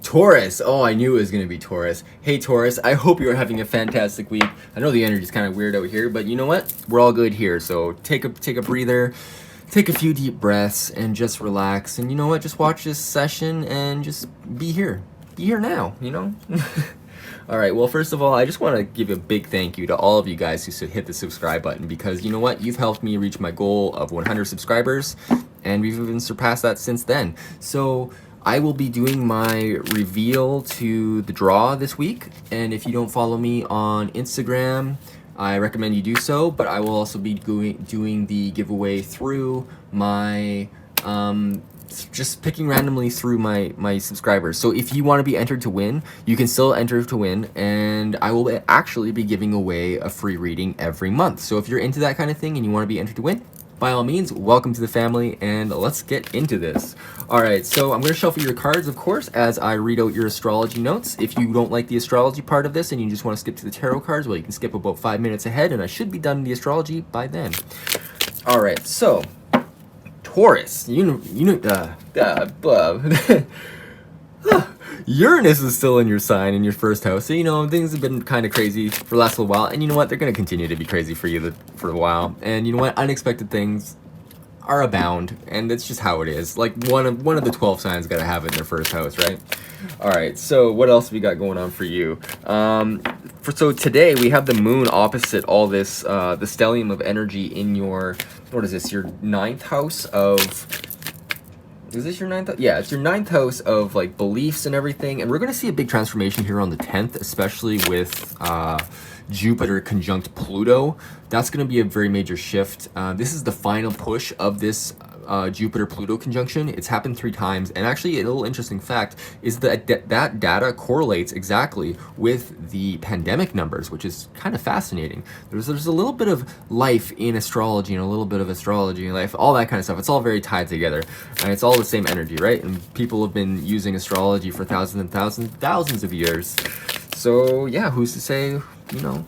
Taurus. Oh, I knew it was going to be Taurus. Hey, Taurus, I hope you're having a fantastic week. I know the energy's kind of weird out here, but you know what? We're all good here. So take a breather, take a few deep breaths, and just relax. And you know what? Just watch this session and just be here. Be here now, you know? All right, well, first of all, I just want to give a big thank you to all of you guys who hit the subscribe button, because you know what? You've helped me reach my goal of 100 subscribers, and we've even surpassed that since then. So I will be doing my reveal to the draw this week, and if you don't follow me on Instagram, I recommend you do so, but I will also be doing the giveaway through my just picking randomly through my subscribers. So if you want to be entered to win, you can still enter to win, and I will actually be giving away a free reading every month. So if you're into that kind of thing and you want to be entered to win, by all means, welcome to the family, and let's get into this. All right, so I'm going to shuffle your cards, of course, as I read out your astrology notes. If you don't like the astrology part of this and you just want to skip to the tarot cards, well, you can skip about 5 minutes ahead, and I should be done with the astrology by then. All right, so Taurus, Uranus is still in your sign, in your first house, so you know things have been kind of crazy for the last little while, and you know what, they're going to continue to be crazy for you for a while, and you know what, unexpected things are abound, and that's just how it is. Like one of the 12 signs got to have it in their first house, right? All right, so what else we got going on for you? So today we have the moon opposite all this the stellium of energy in your, what is this, your ninth house of, is this your ninth? Yeah, it's your ninth house of like beliefs and everything. And we're going to see a big transformation here on the 10th, especially with Jupiter conjunct Pluto. That's going to be a very major shift. This is the final push of this Jupiter-Pluto conjunction. It's happened 3 times, and actually a little interesting fact is that that data correlates exactly with the pandemic numbers, which is kind of fascinating. There's a little bit of life in astrology and a little bit of astrology in life, all that kind of stuff. It's all very tied together, and it's all the same energy, right? And people have been using astrology for thousands of years. So yeah, who's to say, you know,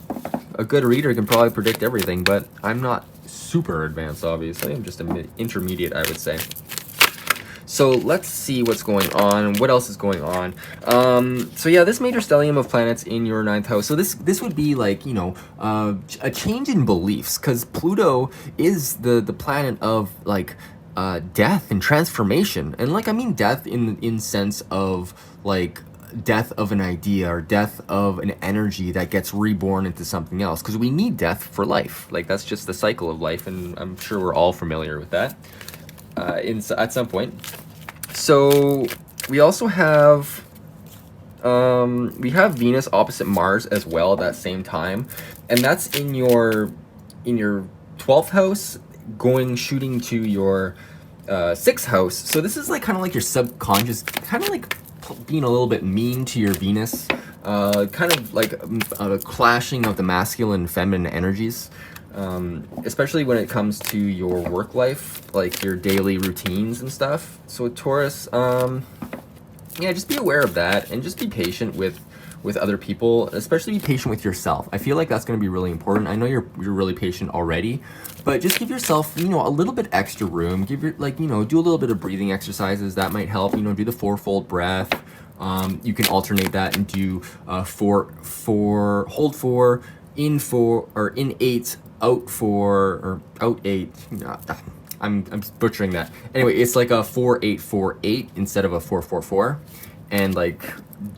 a good reader can probably predict everything, but I'm not super advanced, obviously. I'm just an intermediate, I would say. So let's see what's going on. What else is going on? So yeah, this major stellium of planets in your ninth house. So this would be like, you know, a change in beliefs, because Pluto is the planet of like death and transformation, and like I mean death in sense of like death of an idea or death of an energy that gets reborn into something else, because we need death for life. Like that's just the cycle of life, and I'm sure we're all familiar with that at some point. So we also have Venus opposite Mars as well at that same time, and that's in your 12th house, shooting to your 6th house. So this is like kind of like your subconscious, kind of like being a little bit mean to your Venus, kind of like a clashing of the masculine and feminine energies, especially when it comes to your work life, like your daily routines and stuff. So with Taurus, yeah, just be aware of that, and just be patient with other people, especially be patient with yourself. I feel like that's going to be really important. I know you're really patient already, but just give yourself, you know, a little bit extra room. Give your, like, you know, do a little bit of breathing exercises that might help. You know, do the 4-fold breath. You can alternate that and do hold 4, in 4, or in 8, out 4, or out 8. I'm butchering that. Anyway, it's like a 4-8-4-8 instead of a 4-4-4, and like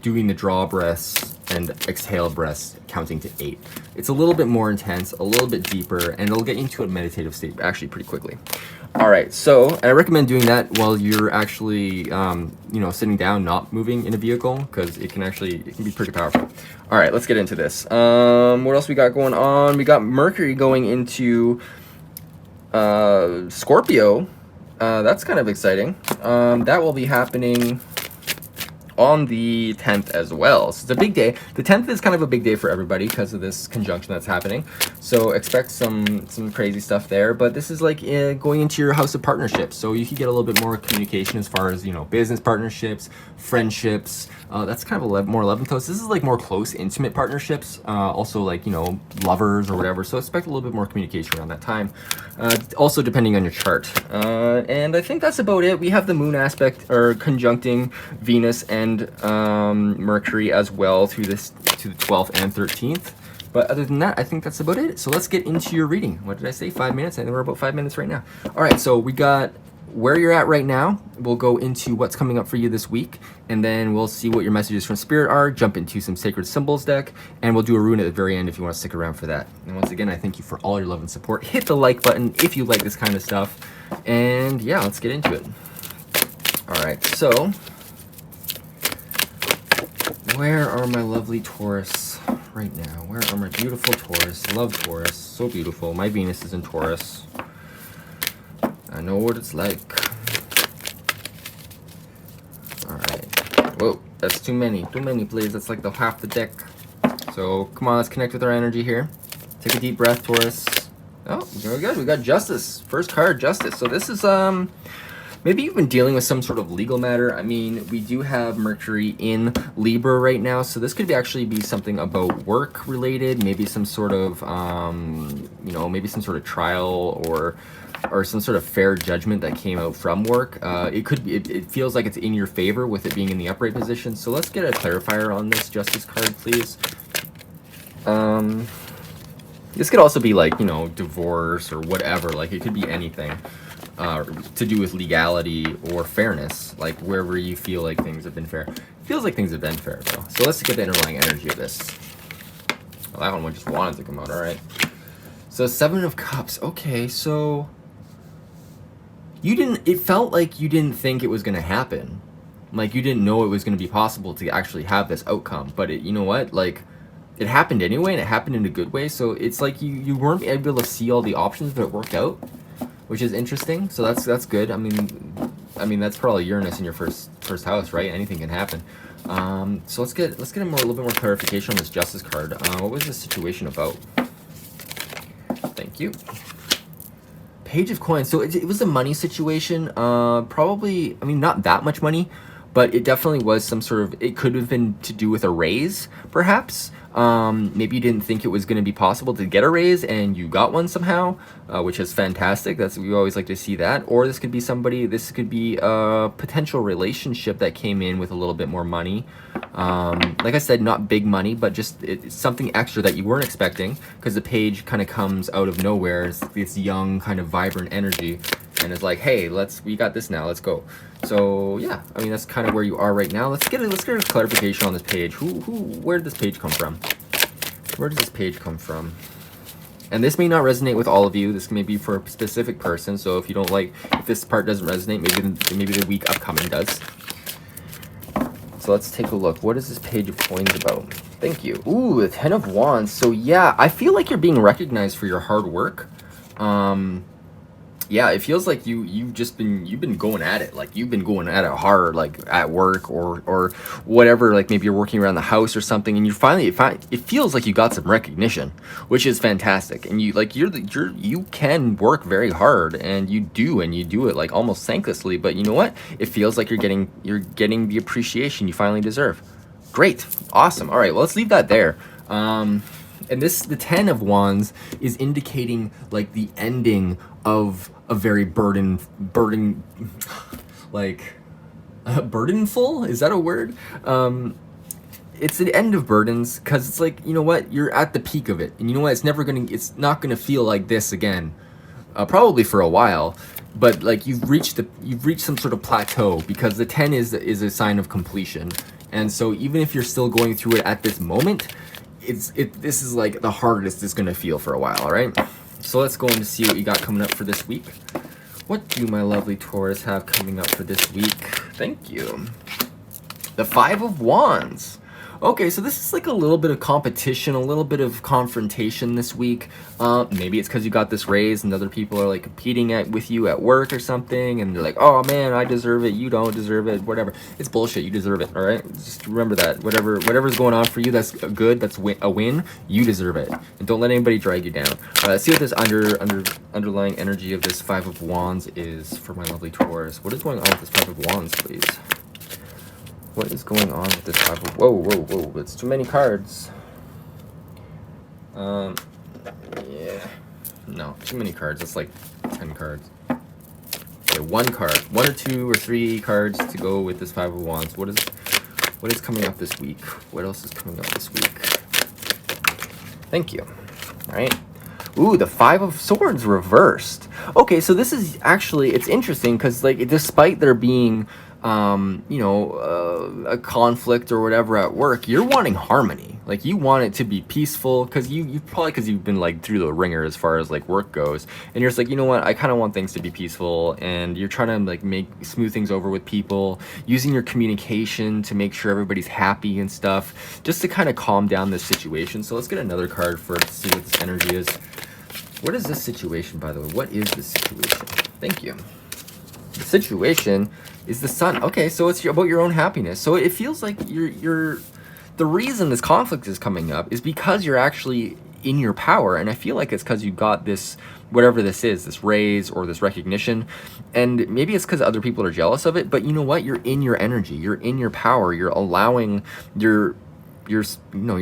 doing the draw breaths and exhale breaths counting to 8. It's a little bit more intense, a little bit deeper, and it'll get you into a meditative state actually pretty quickly. All right, so I recommend doing that while you're actually, you know, sitting down, not moving in a vehicle, because it can be pretty powerful. All right, let's get into this. What else we got going on? We got Mercury going into Scorpio. That's kind of exciting. That will be happening on the 10th as well. So it's a big day. The 10th is kind of a big day for everybody because of this conjunction that's happening. So expect some crazy stuff there. But this is like going into your house of partnerships. So you can get a little bit more communication as far as, you know, business partnerships, friendships. That's kind of more 11th house. This is like more close, intimate partnerships. Also like, you know, lovers or whatever. So expect a little bit more communication around that time. Also depending on your chart. And I think that's about it. We have the moon aspect or conjuncting Venus and and Mercury as well through this to the 12th and 13th. But other than that, I think that's about it. So let's get into your reading. What did I say? 5 minutes? I think we're about 5 minutes right now. All right, so we got where you're at right now. We'll go into what's coming up for you this week, and then we'll see what your messages from Spirit are, jump into some Sacred Symbols deck, and we'll do a rune at the very end if you want to stick around for that. And once again, I thank you for all your love and support. Hit the like button if you like this kind of stuff. And yeah, let's get into it. All right, so where are my lovely Taurus right now? Where are my beautiful Taurus? Love Taurus, so beautiful. My Venus is in Taurus. I know what it's like. All right. Whoa, that's too many. Too many, please. That's like the half the deck. So come on, let's connect with our energy here. Take a deep breath, Taurus. Oh, very good. We got Justice. First card, Justice. So this is maybe you've been dealing with some sort of legal matter. I mean, we do have Mercury in Libra right now, so this could actually be something about work related, maybe some sort of, you know, maybe some sort of trial or some sort of fair judgment that came out from work. It could be, it feels like it's in your favor with it being in the upright position. So let's get a clarifier on this Justice card, please. This could also be like, you know, divorce or whatever. Like it could be anything to do with legality or fairness, like wherever you feel like things have been fair. It feels like things have been fair though. So let's get the underlying energy of this. Well, that one just wanted to come out. All right. So 7 of Cups. Okay, so it felt like you didn't think it was going to happen. Like you didn't know it was going to be possible to actually have this outcome. But you know what? Like it happened anyway, and it happened in a good way. So it's like you weren't able to see all the options, but it worked out, which is interesting. So that's good. I mean that's probably Uranus in your first house, right? Anything can happen. So let's get a little bit more clarification on this Justice card. What was this situation about? Thank you. Page of Coins. So it was a money situation. Probably, I mean, not that much money, but it definitely was some sort of, it could have been to do with a raise, perhaps. Maybe you didn't think it was going to be possible to get a raise and you got one somehow, which is fantastic. We always like to see that. Or this could be a potential relationship that came in with a little bit more money. Like I said, not big money, but just it's something extra that you weren't expecting, because the page kind of comes out of nowhere. It's this young kind of vibrant energy, and it's like, hey, we got this now, let's go. So yeah, I mean that's kind of where you are right now. Let's get a clarification on this page. Where did this page come from? Where does this page come from? And this may not resonate with all of you. This may be for a specific person. So if you don't like, if this part doesn't resonate, maybe the week upcoming does. So let's take a look. What is this Page of Coins about? Thank you. Ooh, the 10 of Wands. So yeah, I feel like you're being recognized for your hard work. Yeah, it feels like you've been going at it. Like you've been going at it hard, like at work or whatever. Like maybe you're working around the house or something, and it feels like you got some recognition, which is fantastic. And you can work very hard, and you do it like almost thanklessly. But you know what? It feels like you're getting the appreciation you finally deserve. Great, awesome. All right, well let's leave that there. And the 10 of Wands is indicating like the ending of a very burdenful, is that a word? It's the end of burdens, because it's like, you know what, you're at the peak of it, and you know what, it's not gonna feel like this again, probably for a while. But like you've reached some sort of plateau, because the 10 is a sign of completion. And so even if you're still going through it at this moment, this is like the hardest it's gonna feel for a while. All right, so let's go on to see what you got coming up for this week. What do my lovely Taurus have coming up for this week? Thank you. The 5 of Wands. Okay, so this is like a little bit of competition, a little bit of confrontation this week. Maybe it's because you got this raise and other people are like competing with you at work or something, and they're like, oh man, I deserve it, you don't deserve it, whatever. It's bullshit, you deserve it, all right? Just remember that. Whatever's going on for you that's good, that's a win, you deserve it. And don't let anybody drag you down. Let's see what this underlying energy of this 5 of Wands is for my lovely Taurus. What is going on with this 5 of Wands, please? What is going on with this 5 of... Whoa. It's too many cards. Yeah. No, too many cards. It's like 10 cards. Okay, one card. 1 or 2 or 3 cards to go with this 5 of Wands. What What is coming up this week? What else is coming up this week? Thank you. All right. Ooh, the Five of Swords reversed. Okay, so this is actually, it's interesting because, like, despite there being, a conflict or whatever at work, you're wanting harmony. Like, you want it to be peaceful because you probably, because you've been, like, through the ringer as far as, like, work goes. And you're just like, you know what, I kind of want things to be peaceful. And you're trying to, like, smooth things over with people, using your communication to make sure everybody's happy and stuff, just to kind of calm down this situation. So let's get another card for it to see what this energy is. What is this situation, by the way? What is this situation? Thank you. The situation is the Sun. Okay, so it's about your own happiness. So it feels like the reason this conflict is coming up is because you're actually in your power. And I feel like it's because you got this, whatever this is, this raise or this recognition. And maybe it's because other people are jealous of it. But you know what? You're in your energy. You're in your power. You're allowing your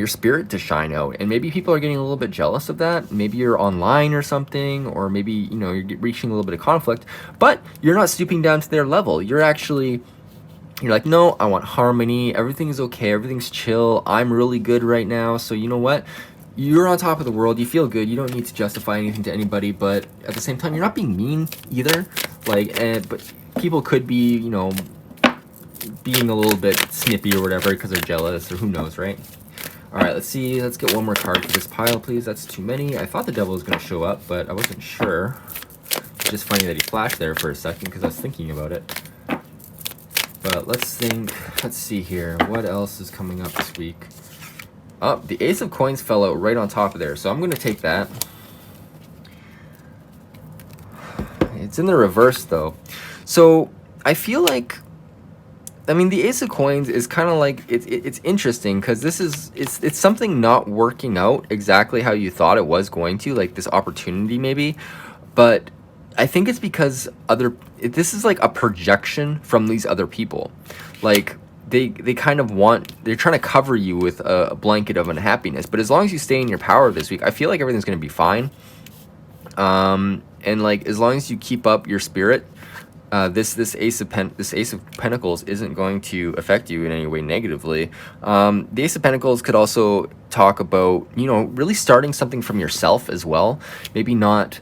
spirit to shine out, and maybe people are getting a little bit jealous of that. Maybe you're online or something, or maybe you're reaching a little bit of conflict, but you're not stooping down to their level. You're like, no, I want harmony, everything is okay, everything's chill, I'm really good right now. So you know what, you're on top of the world, you feel good, you don't need to justify anything to anybody, but at the same time you're not being mean either. But people could be being a little bit snippy or whatever because they're jealous, or who knows, right? All right, let's get one more card for this pile, please. That's too many. I thought the devil was going to show up, but I wasn't sure. It's just funny that he flashed there for a second because I was thinking about it. But let's see here, what else is coming up this week? Oh, the Ace of Coins fell out right on top of there, so I'm going to take that. It's in the reverse though, so I feel like, the Ace of Coins is kind of like, it's interesting because it's something not working out exactly how you thought it was going to, like this opportunity maybe, but I think it's because this is like a projection from these other people. Like they kind of they're trying to cover you with a blanket of unhappiness, but as long as you stay in your power this week, I feel like everything's going to be fine. And like, as long as you keep up your spirit, this Ace of Pentacles isn't going to affect you in any way negatively. The Ace of Pentacles could also talk about, really starting something from yourself as well. Maybe not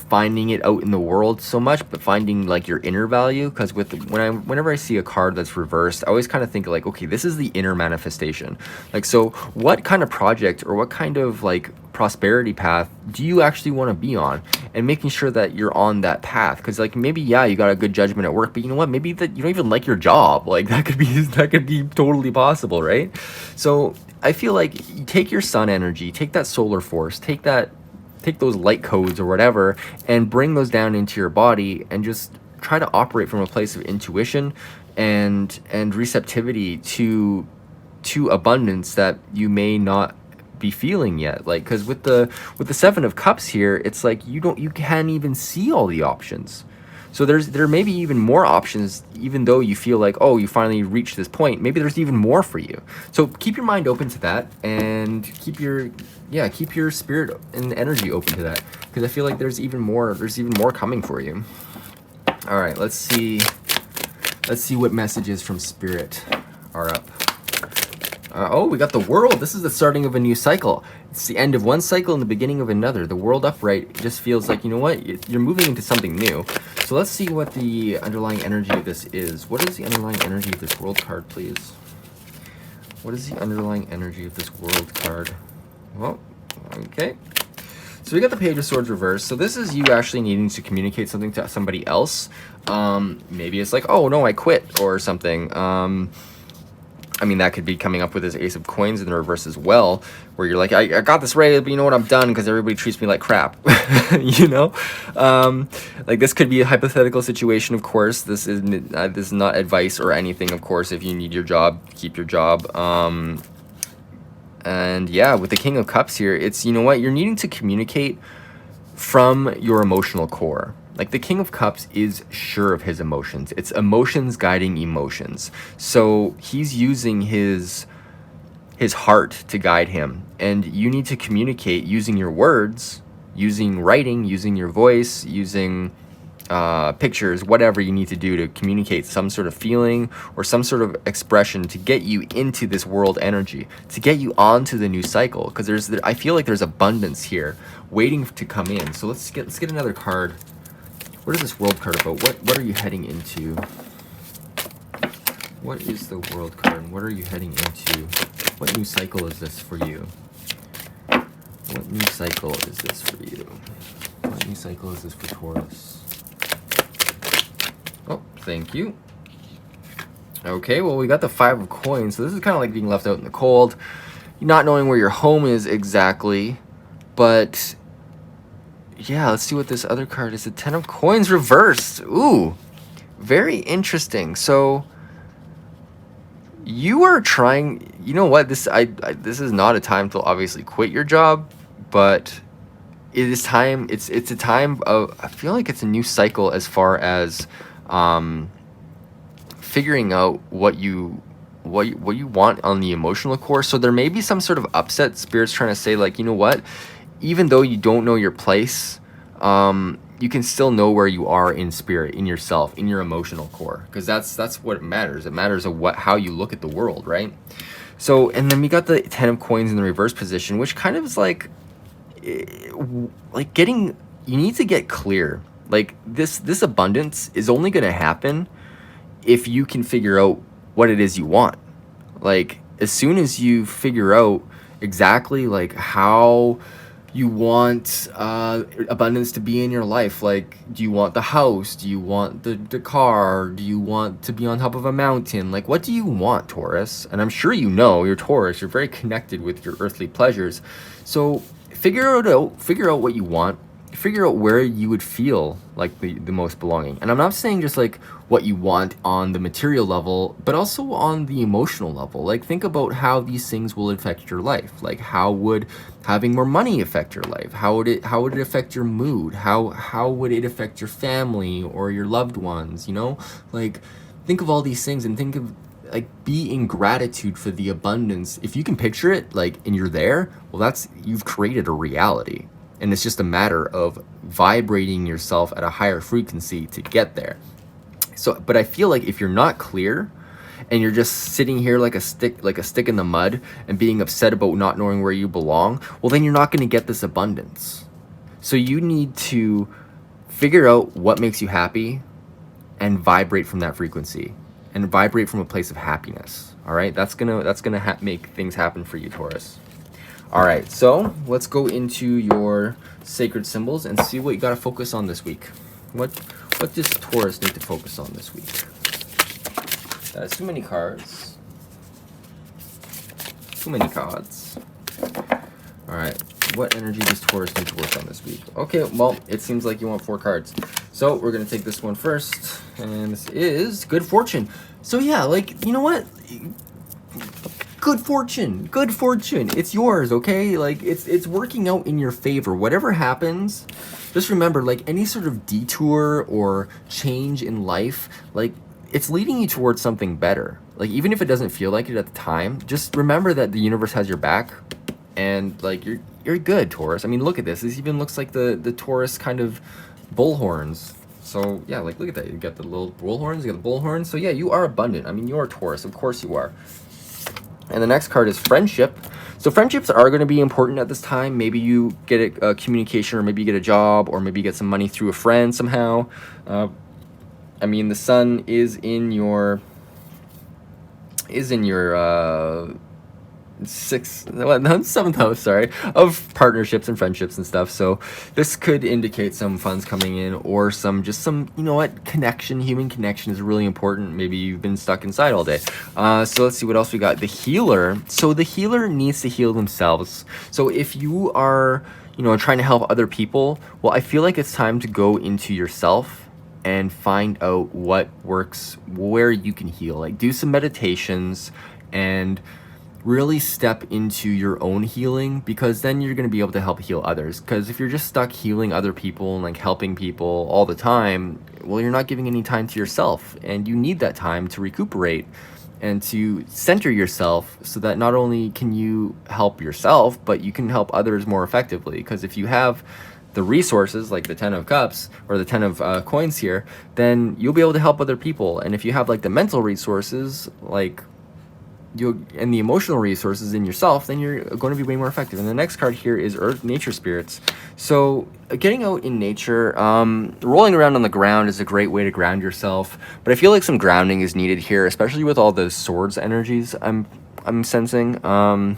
finding it out in the world so much, but finding like your inner value. Because whenever I see a card that's reversed, I always kind of think like, okay, this is the inner manifestation. Like, so what kind of project or what kind of like prosperity path do you actually want to be on, and making sure that you're on that path? Because like, maybe you got a good judgment at work, but you know what, maybe that you don't even like your job. Like that could be totally possible, right? So I feel like you take your sun energy, take that solar force, take those light codes or whatever, and bring those down into your body, and just try to operate from a place of intuition and receptivity to abundance that you may not be feeling yet. Like, because with the Seven of Cups here, it's like you can't even see all the options. So there may be even more options, even though you feel like, oh, you finally reached this point. Maybe there's even more for you. So keep your mind open to that, and keep your spirit and energy open to that, because I feel like there's even more coming for you. All right, let's see what messages from Spirit are up. Oh, we got the World. This is the starting of a new cycle. It's the end of one cycle and the beginning of another. The World upright just feels like, you know what, you're moving into something new. So let's see what the underlying energy of this is. What is the underlying energy of this World card, please? What is the underlying energy of this World card? Well, okay. So we got the Page of Swords reversed. So this is you actually needing to communicate something to somebody else. Maybe it's like, oh no, I quit, or something. That could be coming up with this Ace of Coins in the reverse as well, where you're like, I got this raise, but you know what, I'm done because everybody treats me like crap. Like, this could be a hypothetical situation, of course. This is not advice or anything, of course. If you need your job, keep your job. And yeah, with the King of Cups here, it's, you know what, you're needing to communicate from your emotional core. Like, the King of Cups is sure of his emotions. It's emotions guiding emotions. So he's using his heart to guide him. And you need to communicate using your words, using writing, using your voice, using pictures, whatever you need to do to communicate some sort of feeling or some sort of expression to get you into this world energy, to get you onto the new cycle. Because I feel like there's abundance here waiting to come in. So let's get another card. What is this world card about? What are you heading into? What is the world card and what are you heading into? What new cycle is this for you? What new cycle is this for you? What new cycle is this for Taurus? Oh, thank you. Okay, well, we got the 5 of coins. So this is kind of like being left out in the cold. Not knowing where your home is exactly. But, yeah, let's see what this other card is. The 10 of coins reversed. Ooh, very interesting. So, you are trying... You know what? This is not a time to obviously quit your job. But it is time... It's a time of... I feel like it's a new cycle as far as... figuring out what you want on the emotional core. So there may be some sort of upset. Spirit's trying to say, like, you know what, even though you don't know your place, you can still know where you are in spirit, in yourself, in your emotional core, because that's what matters. It matters of how you look at the world, right? So, and then we got the 10 of coins in the reverse position, which kind of is like getting... You need to get clear. Like, this abundance is only going to happen if you can figure out what it is you want. Like, as soon as you figure out exactly, like, how you want abundance to be in your life, like, do you want the house? Do you want the car? Do you want to be on top of a mountain? Like, what do you want, Taurus? And I'm sure you know, you're Taurus, you're very connected with your earthly pleasures. So figure out what you want. Figure out where you would feel like the most belonging. And I'm not saying just like what you want on the material level, but also on the emotional level. Like, think about how these things will affect your life. Like, how would having more money affect your life? How would it affect your mood? How would it affect your family or your loved ones? You know, like, think of all these things and think of, like, be in gratitude for the abundance. If you can picture it, like, and you're there, well, you've created a reality. And it's just a matter of vibrating yourself at a higher frequency to get there. So, but I feel like if you're not clear and you're just sitting here like a stick in the mud and being upset about not knowing where you belong, well, then you're not going to get this abundance. So you need to figure out what makes you happy and vibrate from that frequency and vibrate from a place of happiness. All right, that's gonna make things happen for you, Taurus. All right, so let's go into your sacred symbols and see what you got to focus on this week. What does Taurus need to focus on this week? That's too many cards. Too many cards. All right, what energy does Taurus need to work on this week? Okay, well, it seems like you want 4 cards. So we're going to take this one first, and this is good fortune. So yeah, like, you know what? Good fortune, it's yours, okay? Like, it's working out in your favor. Whatever happens, just remember, like, any sort of detour or change in life, like, it's leading you towards something better. Like, even if it doesn't feel like it at the time, just remember that the universe has your back, and, like, you're good, Taurus. I mean, look at this. This even looks like the Taurus kind of bull horns. So yeah, like, look at that. You got the little bull horns, you got the bull horns. So yeah, you are abundant. I mean, you are Taurus, of course you are. And the next card is friendship. So friendships are going to be important at this time. Maybe you get a communication, or maybe you get a job, or maybe you get some money through a friend somehow. I mean, the sun is in your seventh house, sorry, of partnerships and friendships and stuff. So this could indicate some funds coming in, or some, you know what, human connection is really important. Maybe you've been stuck inside all day. So let's see what else we got. The healer. So the healer needs to heal themselves. So if you are, you know, trying to help other people, well, I feel like it's time to go into yourself and find out what works, where you can heal. Like, do some meditations and really step into your own healing, because then you're going to be able to help heal others. Because if you're just stuck healing other people and, like, helping people all the time, well, you're not giving any time to yourself, and you need that time to recuperate and to center yourself, so that not only can you help yourself, but you can help others more effectively. Because if you have the resources, like the 10 of cups or the 10 of coins here, then you'll be able to help other people. And if you have like the mental resources, like and the emotional resources in yourself, then you're going to be way more effective. And the next card here is Earth, Nature Spirits. So getting out in nature, rolling around on the ground is a great way to ground yourself. But I feel like some grounding is needed here, especially with all the swords energies I'm sensing. A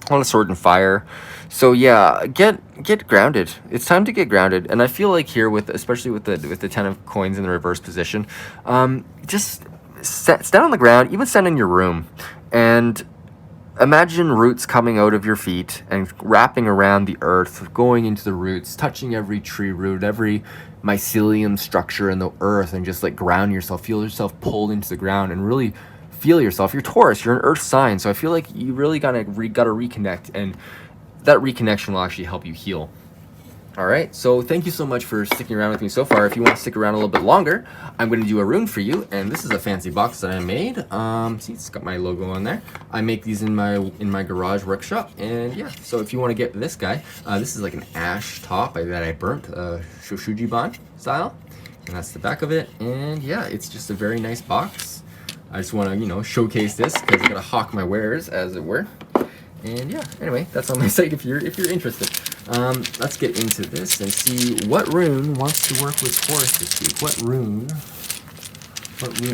lot of sword and fire. So yeah, get grounded. It's time to get grounded. And I feel like here, especially with the 10 of coins in the reverse position, just stand on the ground, even stand in your room, and imagine roots coming out of your feet and wrapping around the earth, going into the roots, touching every tree root, every mycelium structure in the earth, and just like ground yourself. Feel yourself pulled into the ground and really feel yourself. You're Taurus, you're an earth sign, so I feel like you really gotta reconnect, and that reconnection will actually help you heal. All right, so thank you so much for sticking around with me so far. If you want to stick around a little bit longer, I'm going to do a rune for you, and this is a fancy box that I made. See, it's got my logo on there. I make these in my garage workshop, and yeah. So if you want to get this guy, this is like an ash top that I burnt, Shoshujiban style, and that's the back of it. And yeah, it's just a very nice box. I just want to showcase this because I gotta hawk my wares, as it were. And yeah, anyway, that's on my site if you're interested. Let's get into this and see what rune wants to work with Taurus this week. What rune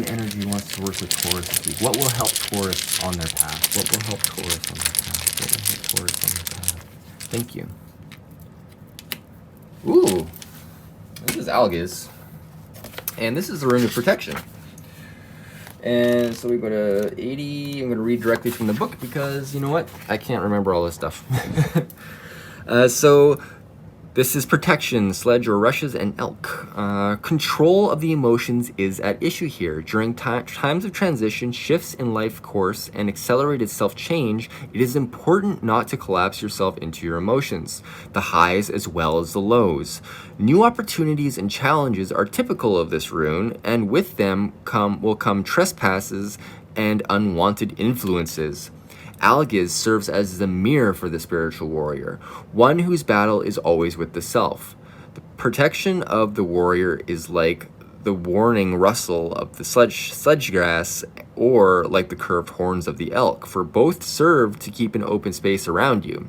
energy wants to work with Taurus this week? What will help Taurus on their path? What will help Taurus on their path? What will help Taurus on their path? Thank you. Ooh, this is Algiz. And this is the rune of protection. And so we go to 80. I'm going to read directly from the book because, you know what? I can't remember all this stuff. So this is protection, sledge or rushes, and elk. Control of the emotions is at issue here. During times of transition, shifts in life course, and accelerated self-change, it is important not to collapse yourself into your emotions, the highs as well as the lows. New opportunities and challenges are typical of this rune, and with them will come trespasses and unwanted influences. Algiz serves as the mirror for the spiritual warrior, one whose battle is always with the self. The protection of the warrior is like the warning rustle of the sledge grass, or like the curved horns of the elk, for both serve to keep an open space around you.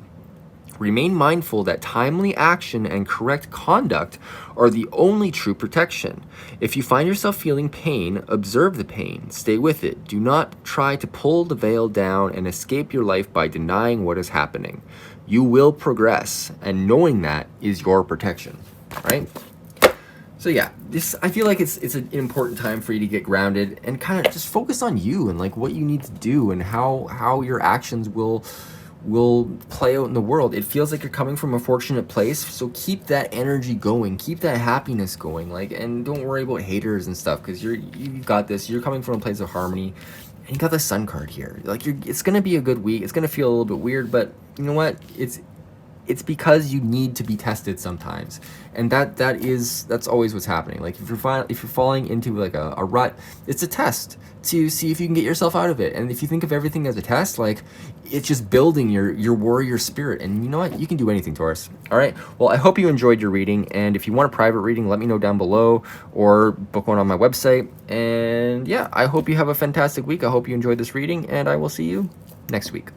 Remain mindful that timely action and correct conduct are the only true protection. If you find yourself feeling pain, observe the pain, stay with it. Do not try to pull the veil down and escape your life by denying what is happening. You will progress, and knowing that is your protection, right? So yeah, I feel like it's an important time for you to get grounded and kind of just focus on you and like what you need to do and how your actions will play out in the world. It feels like you're coming from a fortunate place, so keep that energy going, keep that happiness going, and don't worry about haters and stuff, because you've got this. You're coming from a place of harmony, and you got the Sun card here. It's gonna be a good week. It's gonna feel a little bit weird, but you know what? It's because you need to be tested sometimes, and that's always what's happening. Like if you're falling into like a rut, it's a test to see if you can get yourself out of it. And if you think of everything as a test, like it's just building your warrior spirit. And you know what? You can do anything, Taurus. All right. Well, I hope you enjoyed your reading. And if you want a private reading, let me know down below or book one on my website. And yeah, I hope you have a fantastic week. I hope you enjoyed this reading, and I will see you next week.